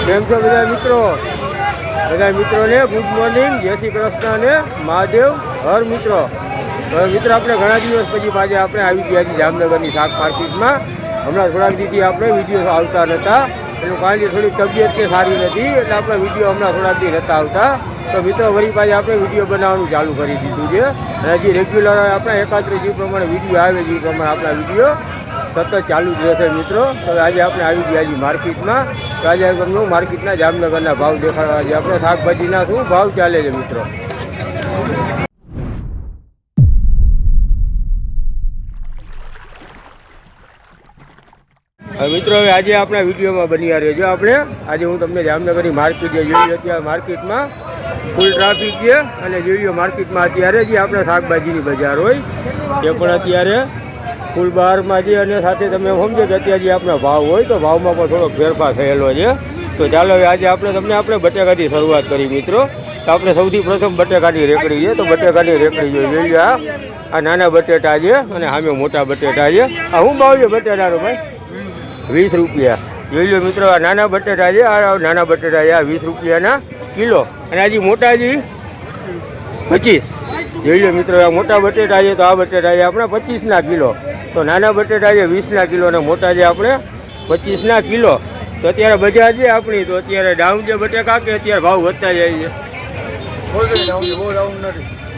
કેમ છો બધા મિત્રોને ગુડ મોર્નિંગ, જય શ્રી કૃષ્ણ ને મહાદેવ હર મિત્રો. મિત્રો આપણે ઘણા દિવસ પછી પાછા આપણે આવી ગયા છીએ જામનગરની શાક માર્કેટમાં. હમણાં થોડાક દીથી આપણે વિડીયો આવતા નહોતા, એનું કારણ કે થોડીક તબિયત કે સારી નથી, એટલે આપણે વિડીયો હમણાં થોડાક દી નહોતા આવતા. તો મિત્રો વળી પાછા આપણે વિડીયો બનાવવાનું ચાલુ કરી દીધું છે, અને હજી રેગ્યુલર આપણે એકાત્ર જે પ્રમાણે વિડીયો આવે છે એ પ્રમાણે આપણા વિડીયો સતત ચાલુ જ રહેશે મિત્રો. તો આજે આપણે આવી ગયા છીએ માર્કેટમાં. તો આજે તમને માર્કેટના જામનગરના ભાવ દેખાડવા છે. આપણે શાકભાજીના શું ભાવ ચાલે છે મિત્રો. મિત્રો હવે આજે આપણા વિડીયોમાં બન્યા રહેજો. આજે હું તમને જામનગરની માર્કેટ જે જોઈ અત્યારે માર્કેટમાં ફૂલ ટ્રાફિક છે, અને જોઈ લો માર્કેટમાં અત્યારે જે આપણે શાકભાજીની બજાર હોય એ પણ અત્યારે ફૂલ બહારમાં છે, અને સાથે તમે સમજો કે અત્યારે જે આપણા ભાવ હોય તો ભાવમાં પણ થોડોક ફેરફાર થયેલો છે. તો ચાલો હવે આજે આપણે બટેકાથી શરૂઆત કરી મિત્રો. તો આપણે સૌથી પ્રથમ બટેકાની રેકડી છે. તો બટેકાની રેકડી જોઈ લો, આ નાના બટેટા છે અને સામે મોટા બટેટા છે. આ શું ભાવ છે બટેટાનો ભાઈ? 20 રૂપિયા. જોઈ લો મિત્રો, આ નાના બટેટા છે, આ નાના બટેટા છે, આ 20 રૂપિયાના કિલો. અને હજી મોટા જી 25. જોઈ લો મિત્રો, આ મોટા બટેટા છે તો આ બટેટા છે આપણે 25ના કિલો. તો નાના બટેટા છે 20ના કિલો અને મોટા છે આપણે 25ના કિલો. તો અત્યારે બજાર છે આપણી, તો અત્યારે ડાઉન છે બટેકા કે અત્યારે ભાવ વધતા જાય છે?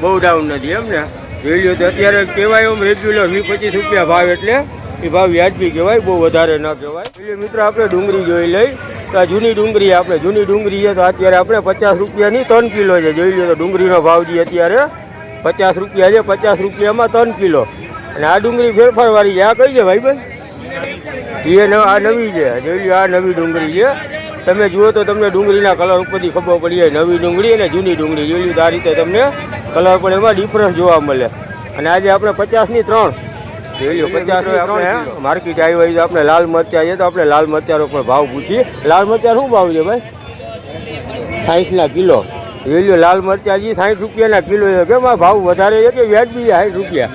બહુ ડાઉન નથી એમ ને. જોઈ લો તો અત્યારે કહેવાય એમ રેગ્યુલર 20-25 રૂપિયા ભાવ, એટલે એ ભાવ વ્યાજબી કહેવાય, બહુ વધારે ન કહેવાય. એટલે મિત્રો આપણે ડુંગળી જોઈ લઈ. તો આ જૂની ડુંગળી જૂની ડુંગળી છે તો અત્યારે આપણે 50 રૂપિયાની 3 કિલો છે. જોઈ લો તો ડુંગળીનો ભાવ છે અત્યારે 50 રૂપિયા છે. 50 રૂપિયામાં 3 કિલો. અને આ ડુંગળી ફેરફારવાળી છે. આ કઈ છે ભાઈ? આ નવી છે. જોઈ લો, આ નવી ડુંગળી છે. તમે જુઓ તો તમને ડુંગળીના કલર ઉપરથી ખબર પડી જાય નવી ડુંગળી અને જૂની ડુંગળી. જોઈ લો તો આ રીતે તમને કલર પણ એમાં ડિફરન્સ જોવા મળે. અને આજે આપણે 50ની 3 જોઈ લો. 50 આપણે માર્કેટ આવી હોય તો આપણે લાલ મરચાં છે, તો આપણે લાલ મરચાંનો પણ ભાવ પૂછીએ. લાલ મરચાં શું ભાવ છે ભાઈ? 60ના કિલો. જોઈ લો લાલ મરચાં છે 60 રૂપિયાના કિલો છે. કેમ આ ભાવ વધારે છે કે વ્યાજબી છે? 60 રૂપિયા.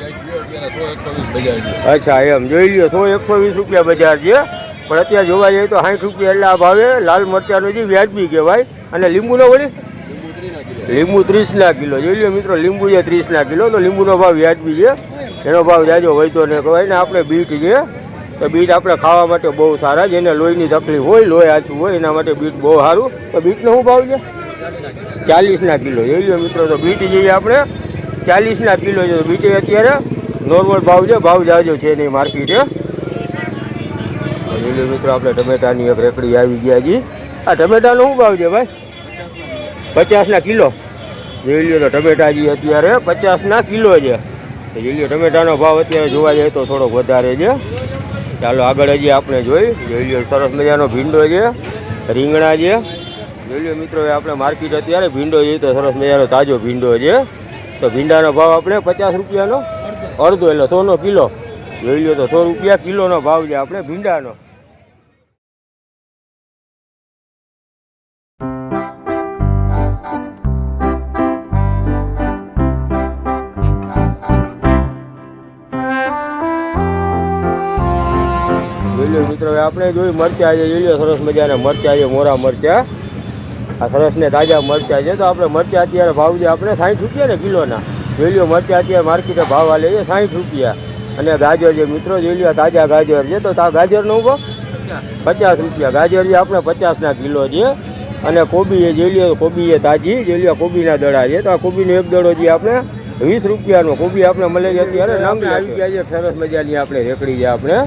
અચ્છા એમ. જોઈ લો 100-120 રૂપિયા બજાર છે, પણ અત્યારે જોવા જઈએ તો 60 રૂપિયા એટલે આ ભાવે લાલ મરચાંનો જે વ્યાજબી કહેવાય. અને લીંબુનો વળી લીંબુ 30ના કિલો. જોઈ લો મિત્રો, લીંબુ છે 30ના કિલો. તો લીંબુનો ભાવ વ્યાજબી છે, એનો ભાવ જાજો હોય તો ને કહેવાય ને. આપણે બીટ છે, તો બીટ આપણે ખાવા માટે બહુ સારા, જેને લોહીની તકલીફ હોય, લોહી આછું હોય, એના માટે બીટ બહુ સારું. તો બીટનો શું ભાવ છે? 40ના કિલો. જોઈ લો મિત્રો, તો બીટ જઈએ આપણે 40ના કિલો છે. તો બીટ અત્યારે નોર્મલ ભાવ છે, ભાવ જાજો છે નહીં માર્કેટે. જોઈ લો મિત્રો, આપણે ટમેટાની એક રેકડી આવી ગયા છીએ. આ ટમેટાનો શું ભાવ છે ભાઈ? 50ના કિલો. જોઈ લો તો ટમેટા જે અત્યારે 50ના કિલો છે. જોઈ લો ટમેટાનો ભાવ અત્યારે જોવા જાય તો થોડોક વધારે છે. ચાલો આગળ હજી આપણે જોઈ લો સરસ મજાનો ભીંડો છે, રીંગણા છે. જોઈ લો મિત્રો, આપણે માર્કેટ અત્યારે ભીંડો જોઈએ તો સરસ મજાનો તાજો ભીંડો છે. તો ભીંડાનો ભાવ આપણે 50 રૂપિયાનો અડધો, એટલે 100નો કિલો. જોઈ લો તો 100 રૂપિયા કિલોનો ભાવ છે આપણે ભીંડાનો. મિત્રો આપણે જોઈ મરચાં છે. જોઈ લો સરસ મજાના મરચાં છે, મોરા મરચાં. આ સરસ ને તાજા મરચાં છે. તો આપણે મરચાં અત્યારે ભાવ છે આપણે 60 રૂપિયા ને કિલોના. જોઈ લો મરચાં અત્યારે માર્કેટે ભાવ આલે છે 60 રૂપિયા. અને ગાજર છે મિત્રો, જોઈ લો તાજા ગાજર છે. તો ગાજરનો ભાવ 50 રૂપિયા. ગાજર છે આપણે 50ના કિલો છે. અને કોબી છે, જોઈ લો કોબી છે તાજી. જોઈ લો કોબીના દડા છે. તો આ કોબીનો એક દડો છે આપણે 20 રૂપિયાનો. કોબી આપણે મળે છે અત્યારે નામી આવી ગયા છે. સરસ મજાની આપણે રેકડી છે આપણે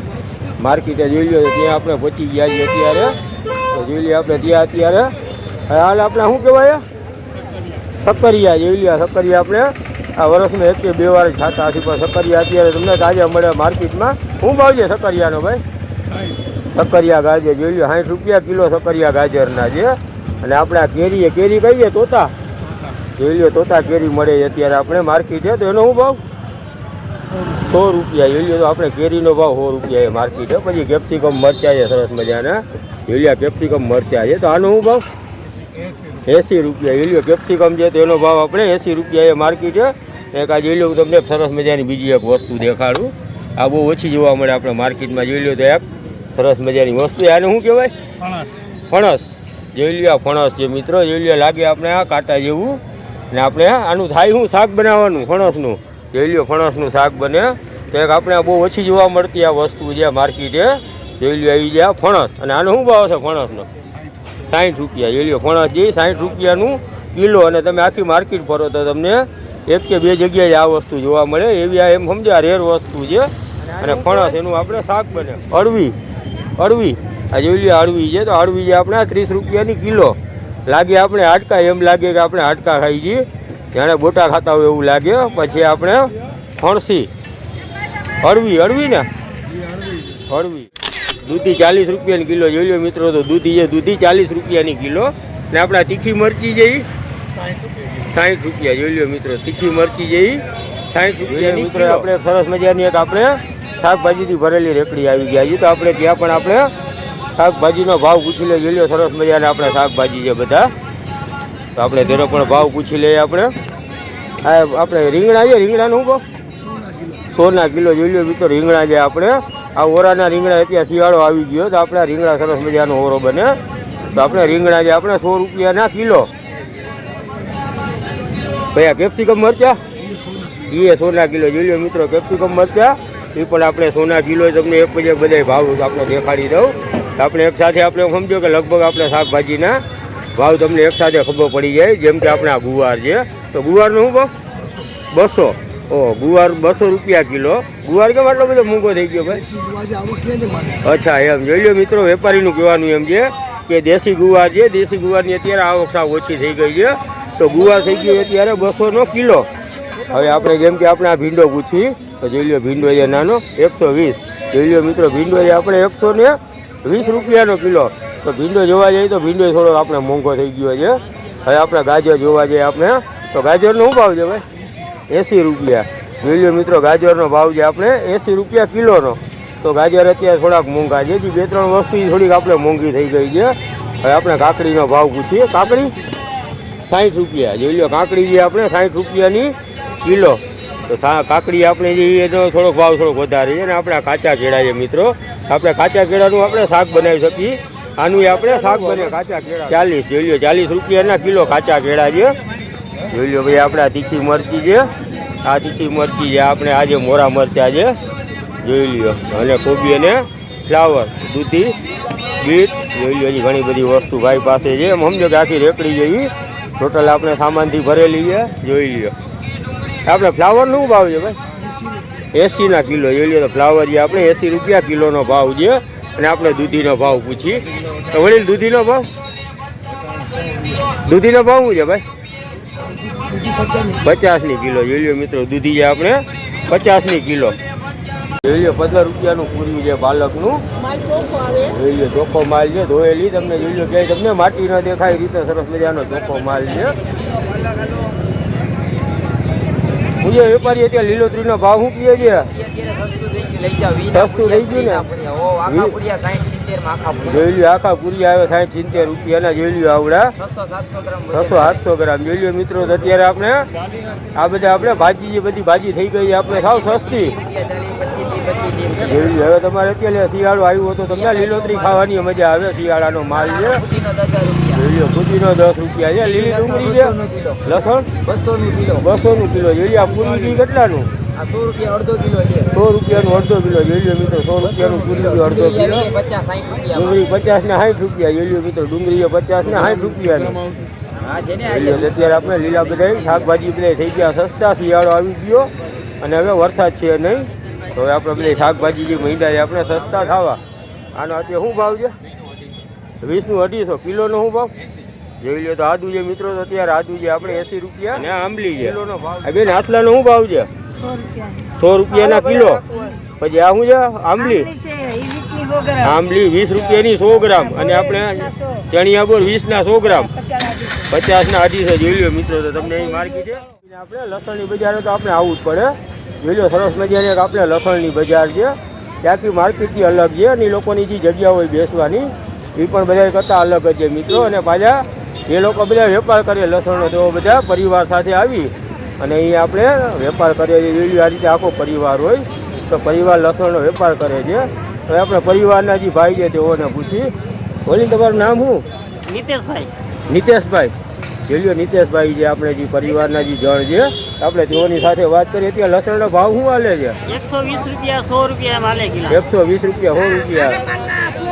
માર્કેટે. જોઈ લો ત્યાં આપણે પહોંચી ગયા છીએ અત્યારે. તો જોઈ લઈએ આપણે ત્યાં અત્યારે હાલ આપણે શું કહેવાય સક્કરિયા. જોઈ લો સક્કરિયા આપણે આ વર્ષમાં 1 કે 2 વાર ખાતા હશે, પણ સક્કરિયા અત્યારે તમને તાજા મળે માર્કેટમાં. શું ભાવ છે સક્કરિયાનો ભાઈ? સક્કરિયા ગાજર જોઈ લો 60 રૂપિયા કિલો સક્કરિયા ગાજરના છે. અને આપણે આ કેરી કહીએ તોતા. જોઈ લો તોતા કેરી મળે છે અત્યારે આપણે માર્કેટે. તો એનો શું ભાવ? 100 રૂપિયા. જોઈ લો તો આપણે કેરીનો ભાવ 100 રૂપિયા એ માર્કેટ. પછી કેપ્સિકમ મરચાં છે સરસ મજાના. જોઈ લો કેપ્સિકમ મરચાં છે. તો આનો શું ભાવ? 80 રૂપિયા. જોઈ લો કેપ્સિકમ છે તો એનો ભાવ આપણે 80 રૂપિયા એ માર્કેટ. એક આ જોઈ લો તમને સરસ મજાની બીજી એક વસ્તુ દેખાડું. આ બહુ ઓછી જોવા મળે આપણે માર્કેટમાં. જોઈ લો તો એક સરસ મજાની વસ્તુ. આને શું કહેવાય? ફણસ. જોઈ લ્યો ફણસ છે મિત્રો, જોઈ લ્યો લાગે આપણે આ કાંટા જેવું. ને આપણે આનું થાય શું શાક બનાવવાનું ફણસનું, જોઈ લ્યો ફણસનું શાક બને. તો એક આપણે બહુ ઓછી જોવા મળતી આ વસ્તુ છે માર્કેટે. જોઈ લ્યો આવી જાય ફણસ. અને આનો શું ભાવ છે ફણસનો? 60 રૂપિયા. જોઈ લ્યો ફણસ જે 60 રૂપિયાનું કિલો. અને તમે આખી માર્કેટ ફરો તો તમને એક કે બે જગ્યાએ આ વસ્તુ જોવા મળે એવી આ એમ સમજ્યા રેર વસ્તુ છે. અને ફણસ એનું આપણે શાક બને. અળવી આ જોઈ લ્યો અળવી છે. તો અળવી છે આપણે 30 રૂપિયાની કિલો. લાગે આપણે હાડકા, એમ લાગે કે આપણે હાડકા ખાઈ છીએ, જાણે બોટા ખાતા હોય એવું લાગે. પછી આપણે ફણસી અળવી ને અળવી દૂધી 40 રૂપિયાની કિલો. જોઈ લો મિત્રો, તો દૂધી છે દૂધી 40 રૂપિયાની કિલો. ને આપણા તીખી મરચી જઈ 60 રૂપિયા. જોઈ લો મિત્રો, તીખી મરચી જઈ 60 રૂપિયા મિત્રો. આપણે સરસ મજાની એક આપણે શાકભાજીથી ભરેલી રેકડી આવી ગયા છે. તો આપણે ત્યાં પણ આપણે શાકભાજીનો ભાવ પૂછી લઈએ. જોઈ લો સરસ મજાના આપણે શાકભાજી છે બધા. તો આપણે તેનો પણ ભાવ પૂછી લઈએ. આપણે રીંગણા છે, રીંગણાનું શું ભાવ? 100 કિલો. જોઈ લો મિત્રો રીંગણા છે આપણે. આ ઓરાના રીંગણા અત્યારે શિયાળો આવી ગયો તો આપણે રીંગણા સરસ મજાનો ઓરો બને. તો આપણે રીંગણા છે આપણે 100 રૂપિયાના કિલો. ભૈયા કેપ્સિકમ મરચા એ 100 કિલો. જોઈ લો મિત્રો કેપ્સિકમ મરચા એ પણ આપણે 100 કિલો. તમને એક પછી બધા ભાવ આપણે દેખાડી દઉં. તો આપણે એક સાથે આપણે સમજો કે લગભગ આપણે શાકભાજીના ભાવ તમને એક સાથે ખબર પડી જાય. જેમ કે આપણે આ ગુવાર છે, તો ગુવારનો શું ભાવ? 200. ગુવાર 200 રૂપિયા કિલો. ગુવાર કેમ આટલો બધો મોંઘો થઈ ગયો ભાઈ? અચ્છા એમ. જોઈ લો મિત્રો વેપારીનું કહેવાનું એમ છે કે દેશી ગુવાર છે, દેશી ગુવારની અત્યારે આવક સાવ ઓછી થઈ ગઈ છે. તો ગુવાર થઈ ગયો અત્યારે 200 કિલો. હવે આપણે જેમ કે આપણે આ ભીંડો પૂછી, તો જોઈ લો ભીંડો છે નાનો 120. જોઈ લો મિત્રો ભીંડો છે આપણે 120 રૂપિયાનો કિલો. તો ભીંડો જોવા જઈએ તો ભીંડો થોડો આપણે મોંઘો થઈ ગયો છે. હવે આપણે ગાજર જોવા જઈએ આપણે, તો ગાજરનો શું ભાવ છે ભાઈ? 80 રૂપિયા. જોઈ લો મિત્રો ગાજરનો ભાવ છે આપણે 80 રૂપિયા કિલોનો. તો ગાજર અત્યારે થોડાક મોંઘા છે. 2-3 વસ્તુ થોડીક આપણે મોંઘી થઈ ગઈ છે. હવે આપણે કાકડીનો ભાવ પૂછીએ. કાકડી 60 રૂપિયા. જોઈ લો કાકડી છે આપણે 60 રૂપિયાની કિલો. તો કાકડી આપણે જે એનો થોડોક ભાવ થોડોક વધારે છે. અને આપણે કાચા કેળા છે મિત્રો, આપણે કાચા કેળાનું આપણે શાક બનાવી શકીએ. આનું આપણે શાક બને કાચા કેળા 40. જોઈ લો 40 રૂપિયાના કિલો કાચા કેળા છે. જોઈ લો ભાઈ આપણે આ તીખી મરચી છે, આ તીખી મરચી છે આપણે. આજે મોરા મરચા છે જોઈ લ્યો. અને કોબી અને ફ્લાવર, દૂધી, બીટ. જોઈ લો હજી ઘણી બધી વસ્તુ ભાઈ પાસે છે. એમ સમજો કે આખી રેકડી જેવી ટોટલ આપણે સામાનથી ભરેલી છે. જોઈ લ્યો આપણે ફ્લાવરનો શું ભાવ છે ભાઈ? 80 કિલો. જોઈ લો તો ફ્લાવર છે આપણે 80 રૂપિયા કિલોનો ભાવ છે. અને આપણે દૂધીનો ભાવ પૂછી. તો વડીલ દૂધીનો ભાવ શું છે ભાઈ? 50 કિલો. જોઈ લો મિત્રો દૂધી છે આપણે 50 કિલો. જોઈ લો 15 રૂપિયાનું પૂર્યું છે પાલકનું. જોઈ લો ચોખ્ખો માલ છે, ધોયેલી. તમને જોઈ લો ક્યાંય તમને માટી ન દેખાય રીતે સરસ મજાનો ચોખ્ખો માલ છે. પૂજે વેપારી અત્યારે લીલોતરીનો ભાવ શું કહે છે? સસ્તું થઈ ગયું ને. જોઈ લો આખા પૂરી આવે 60-70 રૂપિયાના. જોઈ લો આવડા 600-700 ગ્રામ. જોઈ લો મિત્રો અત્યારે આપણે આ બધા આપણે ભાજી જે બધી ભાજી થઈ ગઈ આપણે સાવ સસ્તી. જોઈ લો હવે તમારે અત્યારે શિયાળો આવ્યો તો તમને લીલોતરી ખાવાની મજા આવે. શિયાળાનો માલ છે. જોઈ લો ફુદીનો 10 રૂપિયા છે. લીલી ડુંગળી છે, લસણ 200 કિલો. જોઈ લો આ પૂરી કેટલાનું? 100 રૂપિયાનું અડધો કિલો. જોઈ લો મિત્રો 100 રૂપિયાનું પૂરી અડધો કિલો. ડુંગળી 50 ને 60 રૂપિયા. જોઈ લો મિત્રો ડુંગળી 50 ને 60 રૂપિયાની. અત્યારે આપણે લીલા બધા શાકભાજી બધા થઈ ગયા સસ્તા. શિયાળો આવી ગયો અને હવે વરસાદ છે નહીં, તો હવે આપણે બધા શાકભાજી જે મહિના છે આપણે સસ્તા ખાવા. આનો અત્યારે શું ભાવ છે? 20 નું 250 કિલોનો શું ભાવ? જોઈ લો તો આદુ છે મિત્રો, તો અત્યારે આદુ છે આપણે 80 રૂપિયા. અને આંબલી છે બેન આટલાનો શું ભાવ છે? 100 રૂપિયાના કિલો. પછી આ શું છે? આંબલી 20 રૂપિયાની 100 ગ્રામ. અને આપણે ચણિયા બોર 20 ના 100 ગ્રામ 50 ના 250. જોઈ લો મિત્રો તો તમને અહીં માર્કેટ છે. આપણે લસણની બજારે તો આપણે આવવું જ પડે. જોઈ લો સરસ મજાની એક આપણે લસણની બજાર છે. ત્યાંથી માર્કેટથી અલગ છે. અને લોકોની જે જગ્યા હોય બેસવાની એ પણ બધા કરતાં અલગ જ છે મિત્રો. અને પાછા એ લોકો બધા વેપાર કરે લસણનો, તો બધા પરિવાર સાથે આવી અને અહીંયા આપણે વેપાર કરીએ છીએ. જોઈ લો આ રીતે આખો પરિવાર હોય તો પરિવાર લસણનો વેપાર કરે છે. હવે આપણે પરિવારના જે ભાઈ છે તેઓને પૂછી. બોલી તમારું નામ શું? નીતેશભાઈ. નિતેશભાઈ જોઈ લો નિતેશભાઈ જે આપણે જે પરિવારના જે જણ છે આપણે તેઓની સાથે વાત કરીએ ત્યાં લસણનો ભાવ શું હાલે છે? 120 રૂપિયા 100 રૂપિયા એમ હાલે કિલો. 120 રૂપિયા 100 રૂપિયા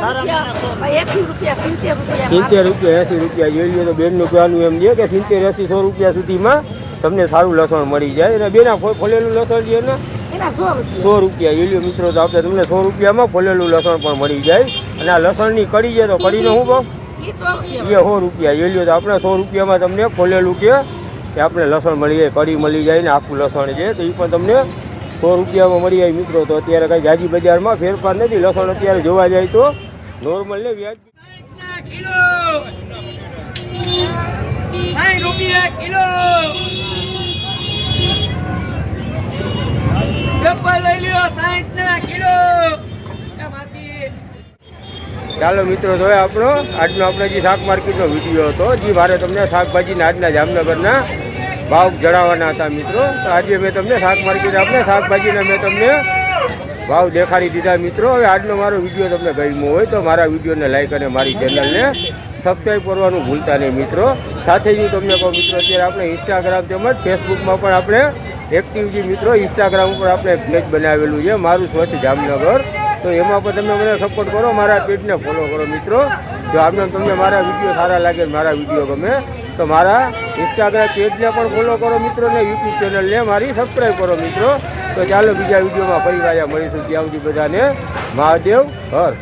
સારા માણસ 80 રૂપિયા 70 રૂપિયા 70 રૂપિયા 80 રૂપિયા જોઈ લો તો બેનનું કહેવાનું એમ છે કે 70 80 100 રૂપિયા સુધીમાં તમને સારું લસણ મળી જાય અને બેના ફોલેલું લસણ છે ને એના 100 રૂપિયા 100 રૂપિયા જોઈ લો મિત્રો તો આપણે તમને 100 રૂપિયામાં ફોલેલું લસણ પણ મળી જાય અને આ લસણની કડી છે તો કડીનો શું ભાવ? એ 100 રૂપિયા એ 100 રૂપિયા જોઈ લો તો આપણે 100 રૂપિયામાં તમને ફોલેલું કે આપણે લસણ મળી જાય કડી મળી જાય ને આખું લસણ છે તો એ પણ તમને 100 રૂપિયામાં મળી જાય મિત્રો તો અત્યારે કંઈ જાજી બજારમાં ફેરફાર નથી લસણ અત્યારે જોવા જાય તો નોર્મલ ને વ્યાજ કિલો 60 રૂપિયા કિલો ગપ્પા લઈ લ્યો 60 ના કિલો ચાલો મિત્રો તો આપણો આજનો આપણે જે શાક માર્કેટનો વિડીયો હતો જે મારે તમને શાકભાજીના આજના જામનગરના ભાવ જણાવવાના હતા મિત્રો તો આજે મેં તમને શાક માર્કેટ આપણે શાકભાજીના મેં તમને ભાવ દેખાડી દીધા મિત્રો હવે આજનો મારો વિડીયો તમને ગમ્યો હોય તો મારા વિડીયોને લાઈક અને મારી ચેનલને સબસ્ક્રાઈબ કરવાનું ભૂલતા નહીં મિત્રો સાથે જ હું તમને કહું મિત્રો અત્યારે આપણે ઇન્સ્ટાગ્રામ તેમજ ફેસબુકમાં પણ આપણે એક્ટિવ જે મિત્રો ઇન્સ્ટાગ્રામ ઉપર આપણે પેજ બનાવેલું છે મારું સ્વચ્છ જામનગર તો એમાં પણ તમે મને સપોર્ટ કરો મારા પેજને ફોલો કરો મિત્રો જો આમને તમને મારા વિડીયો સારા લાગે મારા વિડીયો ગમે તો મારા ઇન્સ્ટાગ્રામ પેજને પણ ફોલો કરો મિત્રો ને યુટ્યુબ ચેનલને મારી સબસ્ક્રાઈબ કરો મિત્રો તો ચાલો બીજા વિડીયોમાં ફરી પાછા મળીશું ત્યાં સુધી બધાને મહાદેવ હર